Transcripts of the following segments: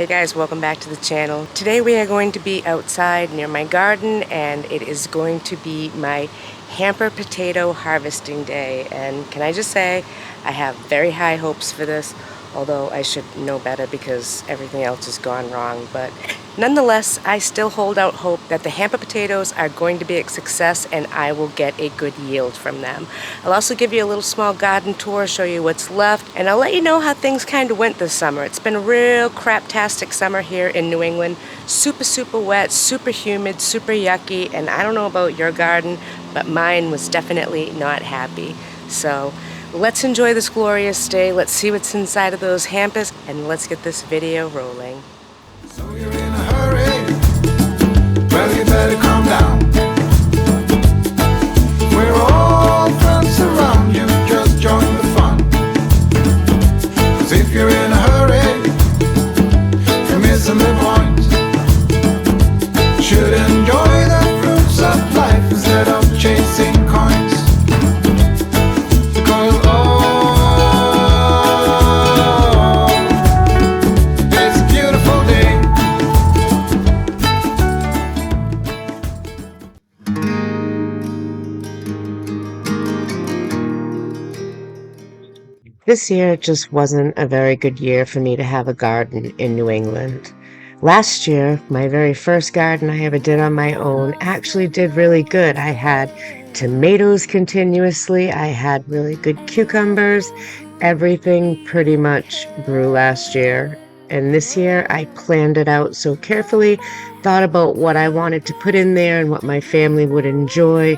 Hey guys, welcome back to the channel. Today we are going to be outside near my garden, and it is going to be my hamper potato harvesting day. And can I just say, I have very high hopes for this, although I should know better because everything else has gone wrong. But nonetheless, I still hold out hope that the hamper potatoes are going to be a success and I will get a good yield from them. I'll also give you a little small garden tour, show you what's left, and I'll let you know how things kind of went this summer. It's been a real craptastic summer here in New England. Super wet, super humid, super yucky, and I don't know about your garden, but mine was definitely not happy. So let's enjoy this glorious day. Let's see what's inside of those hampers, and let's get this video rolling. So you're in a hurry, well you better calm down. We're all friends around you, just join the fun. 'Cause if you're in a hurry, you're missing the point. Should enjoy the fruits of life instead of chasing coins. This year just wasn't a very good year for me to have a garden in New England. Last year, my very first garden I ever did on my own actually did really good. I had tomatoes continuously, I had really good cucumbers, everything pretty much grew last year. And this year I planned it out so carefully, thought about what I wanted to put in there and what my family would enjoy.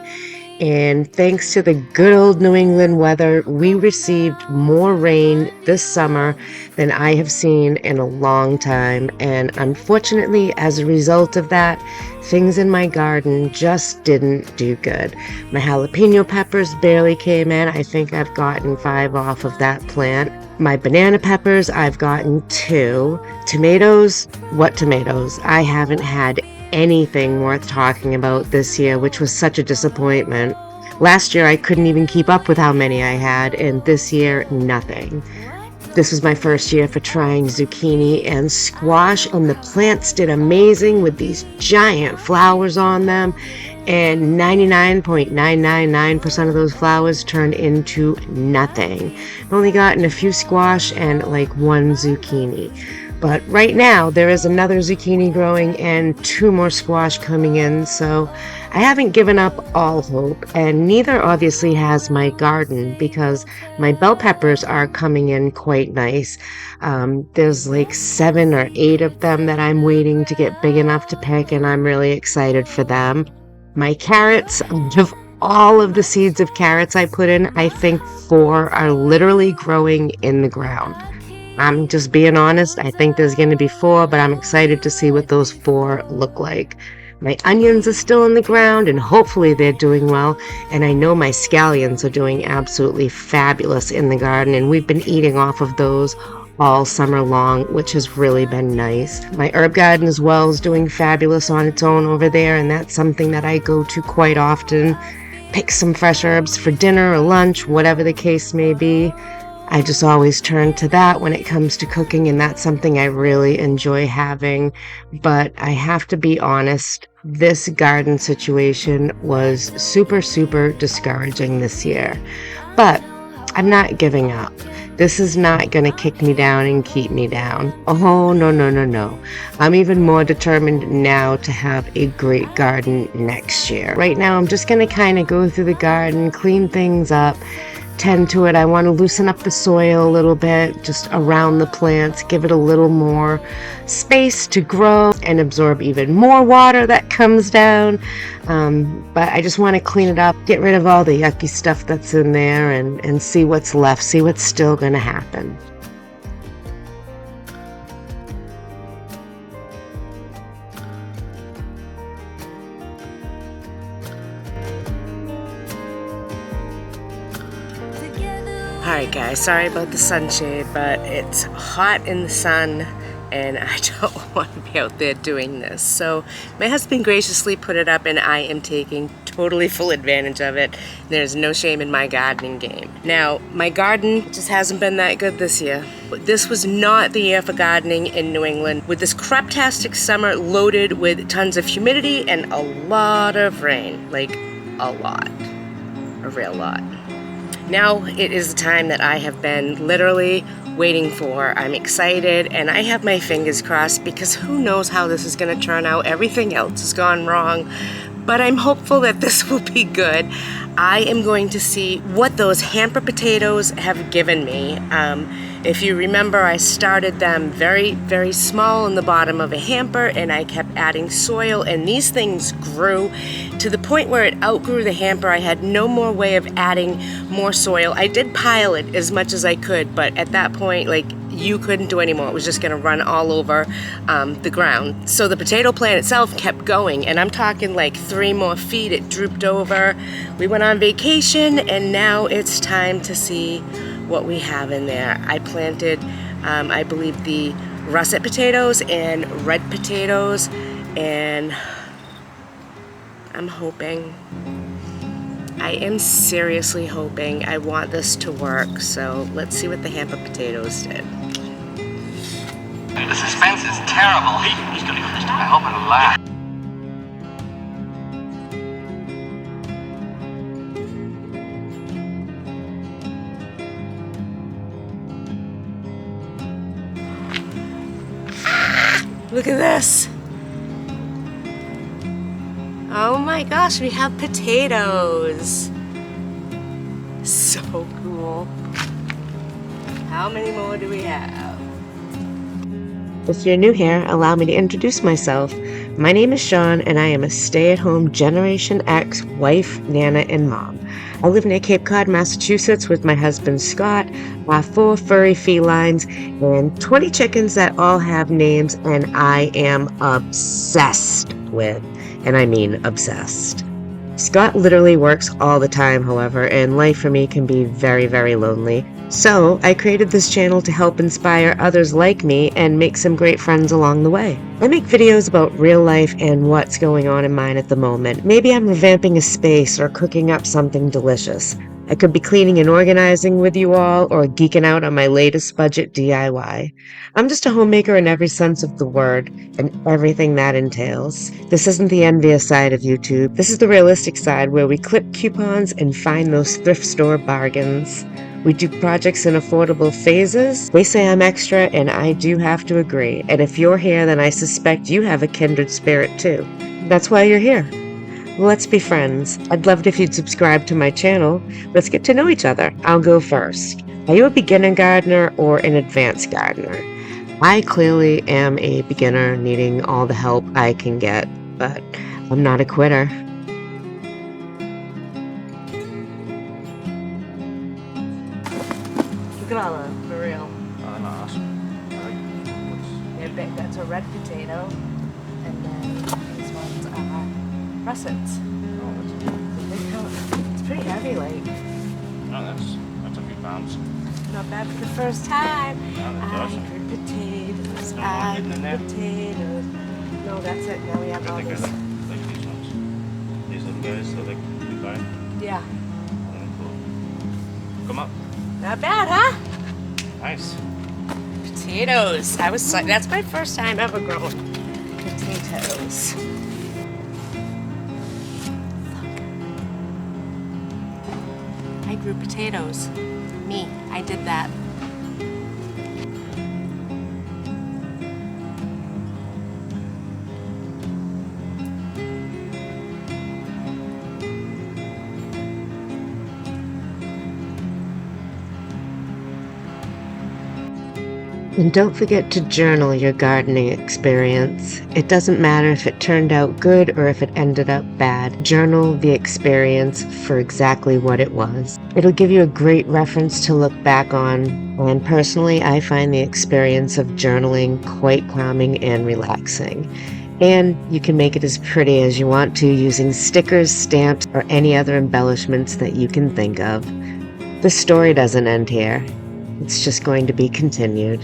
And thanks to the good old New England weather, we received more rain this summer than I have seen in a long time. And unfortunately, as a result of that, things in my garden just didn't do good. My jalapeno peppers barely came in. I think I've gotten 5 off of that plant. My banana peppers, I've gotten 2. Tomatoes, what tomatoes? I haven't had anything worth talking about this year, which was such a disappointment. Last year I couldn't even keep up with how many I had, and this year nothing. This was my first year for trying zucchini and squash, and the plants did amazing with these giant flowers on them, and 99.999% of those flowers turned into nothing. I've only gotten a few squash and like 1 zucchini. But right now, there is another zucchini growing and 2 more squash coming in, so I haven't given up all hope, and neither obviously has my garden, because my bell peppers are coming in quite nice. There's like 7 or 8 of them that I'm waiting to get big enough to pick, and I'm really excited for them. My carrots, of all of the seeds of carrots I put in, I think 4 are literally growing in the ground. I'm just being honest. I think there's going to be 4, but I'm excited to see what those 4 look like. My onions are still in the ground, and hopefully they're doing well. And I know my scallions are doing absolutely fabulous in the garden, and we've been eating off of those all summer long, which has really been nice. My herb garden as well is doing fabulous on its own over there, and that's something that I go to quite often. Pick some fresh herbs for dinner or lunch, whatever the case may be. I just always turn to that when it comes to cooking, and that's something I really enjoy having. But I have to be honest, this garden situation was super discouraging this year. But I'm not giving up. This is not going to kick me down and keep me down. Oh, no. I'm even more determined now to have a great garden next year. Right now, I'm just going to kind of go through the garden, clean things up, tend to it. I want to loosen up the soil a little bit, just around the plants, give it a little more space to grow and absorb even more water that comes down. But I just want to clean it up, get rid of all the yucky stuff that's in there, and see what's left, see what's still going to happen. Alright guys, sorry about the sunshade, but it's hot in the sun and I don't want to be out there doing this. So my husband graciously put it up, and I am taking totally full advantage of it. There's no shame in my gardening game. Now, my garden just hasn't been that good this year. This was not the year for gardening in New England, with this craptastic summer loaded with tons of humidity and a lot of rain. Like, a lot. A real lot. Now it is the time that I have been literally waiting for. I'm excited and I have my fingers crossed, because who knows how this is going to turn out. Everything else has gone wrong, but I'm hopeful that this will be good. I am going to see what those hamper potatoes have given me. If you remember, I started them very, very small in the bottom of a hamper, and I kept adding soil, and these things grew to the point where it outgrew the hamper. I had no more way of adding more soil. I did pile it as much as I could, but at that point, like, you couldn't do anymore. It was just gonna run all over the ground. So the potato plant itself kept going, and I'm talking like 3 more feet. It drooped over. We went on vacation, and now it's time to see what we have in there. I planted, I believe, the russet potatoes and red potatoes, and I'm hoping, I am seriously hoping, I want this to work. So let's see what the hamper potatoes did. The suspense is terrible. He's gonna go this time. I hope it'll last. Look at this. Oh my gosh, we have potatoes. So cool. How many more do we have? If you're new here, allow me to introduce myself. My name is Shawn, and I am a stay-at-home Generation X wife, Nana, and mom. I live near Cape Cod, Massachusetts with my husband Scott, 4 furry felines, and 20 chickens that all have names, and I am obsessed with, and I mean obsessed. Scott literally works all the time, however, and life for me can be very, very lonely. So I created this channel to help inspire others like me and make some great friends along the way. I make videos about real life and what's going on in mine at the moment. Maybe I'm revamping a space or cooking up something delicious. I could be cleaning and organizing with you all, or geeking out on my latest budget DIY. I'm just a homemaker in every sense of the word, and everything that entails. This isn't the envious side of YouTube. This is the realistic side, where we clip coupons and find those thrift store bargains. We do projects in affordable phases. They say I'm extra, and I do have to agree. And if you're here, then I suspect you have a kindred spirit too. That's why you're here. Let's be friends. I'd love it if you'd subscribe to my channel. Let's get to know each other. I'll go first. Are you a beginner gardener or an advanced gardener? I clearly am a beginner needing all the help I can get, but I'm not a quitter. Look at all of them, for real. Oh, nice. They're big. That's a red potato, and then these ones are russets. It's pretty heavy, like. No, that's a few pounds. Not bad for the first time. No, that's I awesome. grew potatoes. No more I hidden in there? grew potatoes. No, that's it. Now we have all I think this. I like these ones. These little guys, they're like fine. Yeah. Cool. Come up. Not bad, huh? Nice. Potatoes. That's my first time ever growing potatoes. I grew potatoes. Me, I did that. And don't forget to journal your gardening experience. It doesn't matter if it turned out good or if it ended up bad. Journal the experience for exactly what it was. It'll give you a great reference to look back on, and personally, I find the experience of journaling quite calming and relaxing. And you can make it as pretty as you want to using stickers, stamps, or any other embellishments that you can think of. The story doesn't end here. It's just going to be continued.